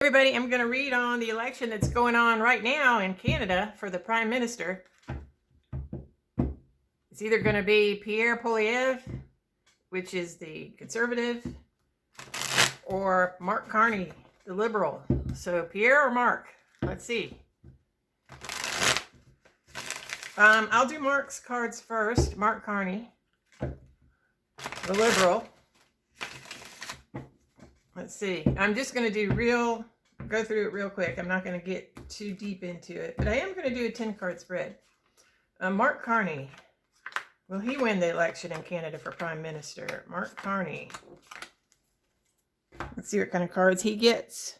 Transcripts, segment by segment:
Everybody, I'm going to read on the election that's going on right now in Canada for the Prime Minister. It's either going to be Pierre Poilievre, which is the Conservative, or Mark Carney, the Liberal. So Pierre or Mark? Let's see. I'll do Mark's cards first. Mark Carney, the Liberal. Let's see. I'm just going to go through it real quick. I'm not going to get too deep into it, but I am going to do a 10-card spread. Mark Carney. Will he win the election in Canada for Prime Minister? Mark Carney. Let's see what kind of cards he gets.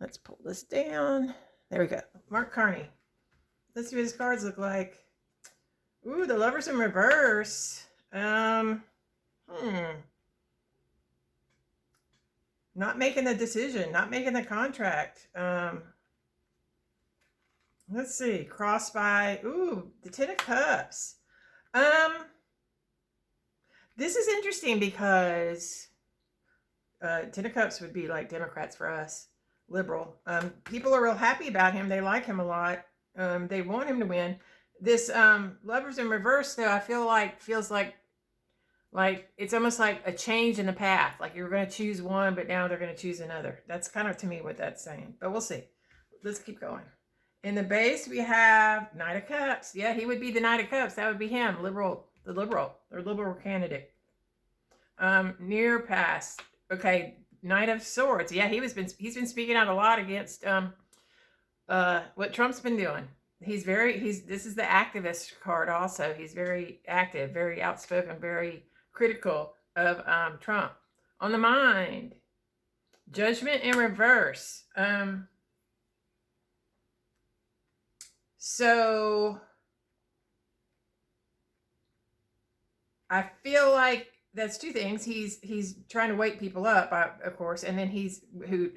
Let's pull this down. There we go. Mark Carney. Let's see what his cards look like. Ooh, the Lovers in reverse. Not making the decision, not making the contract. Let's see, crossed by, ooh, the 10 of Cups. This is interesting because 10 of Cups would be like Democrats for us, liberal. People are real happy about him. They like him a lot. They want him to win. This Lovers in reverse, though, I feel like feels like it's almost like a change in the path. Like you're going to choose one, but now they're going to choose another. That's kind of, to me, what that's saying. But we'll see. Let's keep going. In the base, we have Knight of Cups. Yeah, he would be the Knight of Cups. That would be him, the liberal candidate. Near past. Okay, Knight of Swords. Yeah, he's been speaking out a lot against what Trump's been doing. This is the activist card also. He's very active, very outspoken, very critical of Trump. On the mind, Judgment in reverse. So I feel like that's two things. He's trying to wake people up, of course, and then he's who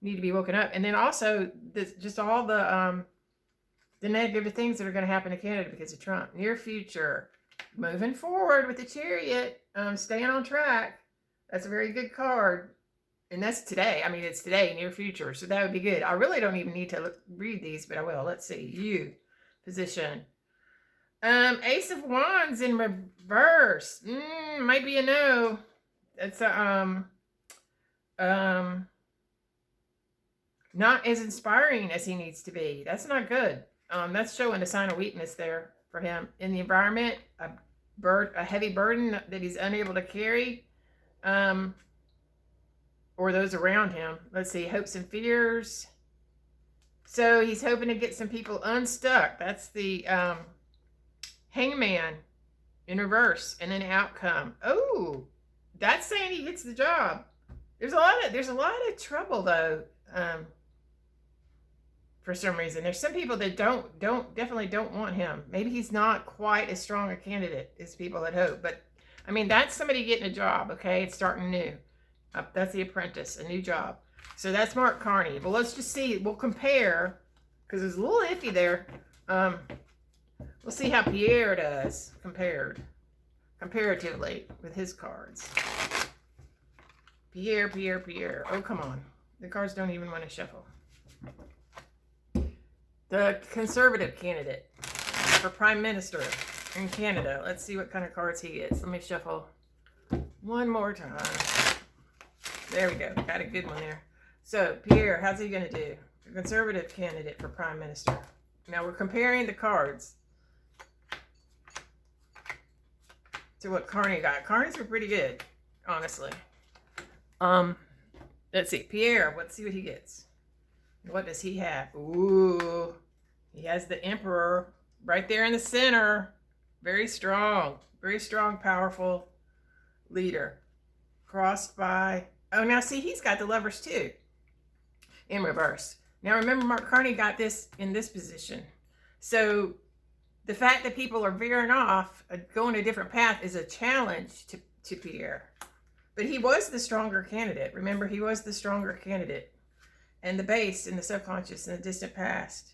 need to be woken up, and then also just all the negative things that are going to happen to Canada because of Trump. Near future, moving forward with the Chariot, staying on track. That's a very good card. And that's today. I mean, it's today, near future. So that would be good. I really don't even need to read these, but I will. Let's see. You, position. Ace of Wands in reverse. Might be a no. That's not as inspiring as he needs to be. That's not good. That's showing a sign of weakness there for him in the environment. A heavy burden that he's unable to carry. Or those around him. Let's see, hopes and fears. So he's hoping to get some people unstuck. That's the Hangman in reverse, and then outcome. Oh, that's saying he gets the job. There's a lot of trouble though. For some reason, there's some people that definitely don't want him. Maybe he's not quite as strong a candidate as people had hoped. But I mean, that's somebody getting a job. Okay, it's starting new. That's The Apprentice, a new job. So that's Mark Carney. But let's just see. We'll compare, because it's a little iffy there. We'll see how Pierre does comparatively with his cards. Pierre. Oh, come on. The cards don't even want to shuffle. The Conservative candidate for Prime Minister in Canada. Let's see what kind of cards he gets. Let me shuffle one more time. There we go. Got a good one there. So, Pierre, how's he going to do? The Conservative candidate for Prime Minister. Now, we're comparing the cards to what Carney got. Carney's were pretty good, honestly. Let's see. Pierre, let's see what he gets. What does he have? Ooh, he has the Emperor right there in the center. Very strong, powerful leader. Crossed by... Oh, now see, he's got the Lovers too, in reverse. Now remember, Mark Carney got this in this position. So the fact that people are veering off, going a different path, is a challenge to Pierre. But he was the stronger candidate. Remember, he was the stronger candidate. And the base, in the subconscious, in the distant past.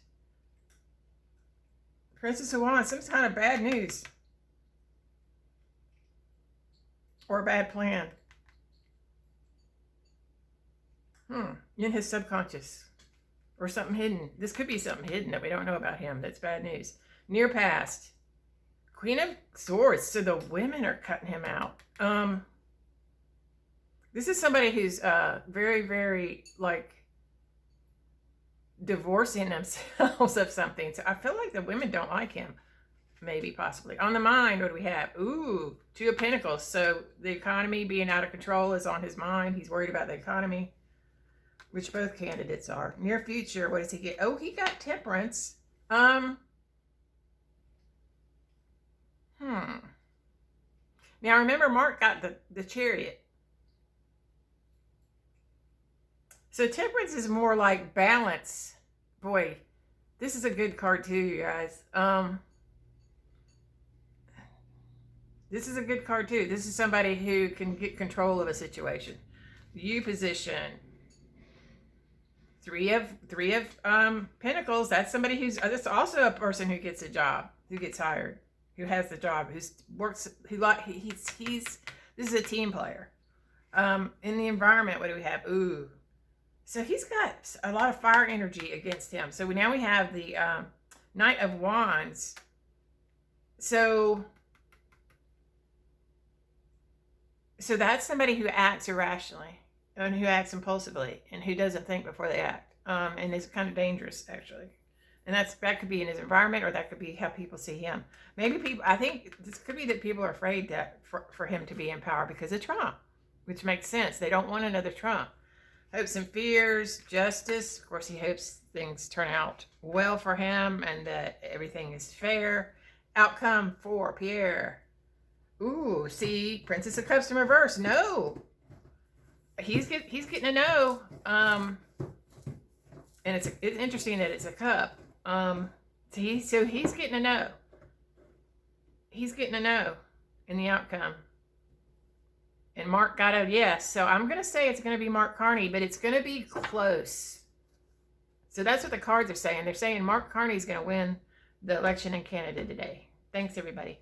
Princess of Wands, some kind of bad news. Or a bad plan. In his subconscious. Or something hidden. This could be something hidden that we don't know about him. That's bad news. Near past. Queen of Swords. So the women are cutting him out. This is somebody who's very, very, like, divorcing themselves of something. So I feel like the women don't like him. Maybe, possibly. On the mind, what do we have? Ooh, Two of Pentacles. So the economy being out of control is on his mind. He's worried about the economy, which both candidates are. Near future, what does he get? Oh, he got Temperance. Now remember, Mark got the Chariot. So Temperance is more like balance. Boy, this is a good card too, you guys. This is a good card too. This is somebody who can get control of a situation. U position. Three of Pentacles. That's somebody who's, that's also a person who gets a job, who gets hired, who has the job, this is a team player. In the environment, what do we have? Ooh. So he's got a lot of fire energy against him. So now we have the Knight of Wands. So that's somebody who acts irrationally and who acts impulsively and who doesn't think before they act. And is kind of dangerous, actually. And that could be in his environment, or that could be how people see him. Maybe people, I think this could be that people are afraid that for him to be in power because of Trump, which makes sense. They don't want another Trump. Hopes and fears, justice. Of course, he hopes things turn out well for him and that everything is fair. Outcome for Pierre. Ooh, see, Princess of Cups in reverse. No. He's getting a no. And it's interesting that it's a cup. So he's getting a no. He's getting a no in the outcome. And Mark got a yes. So I'm going to say it's going to be Mark Carney, but it's going to be close. So that's what the cards are saying. They're saying Mark Carney is going to win the election in Canada today. Thanks, everybody.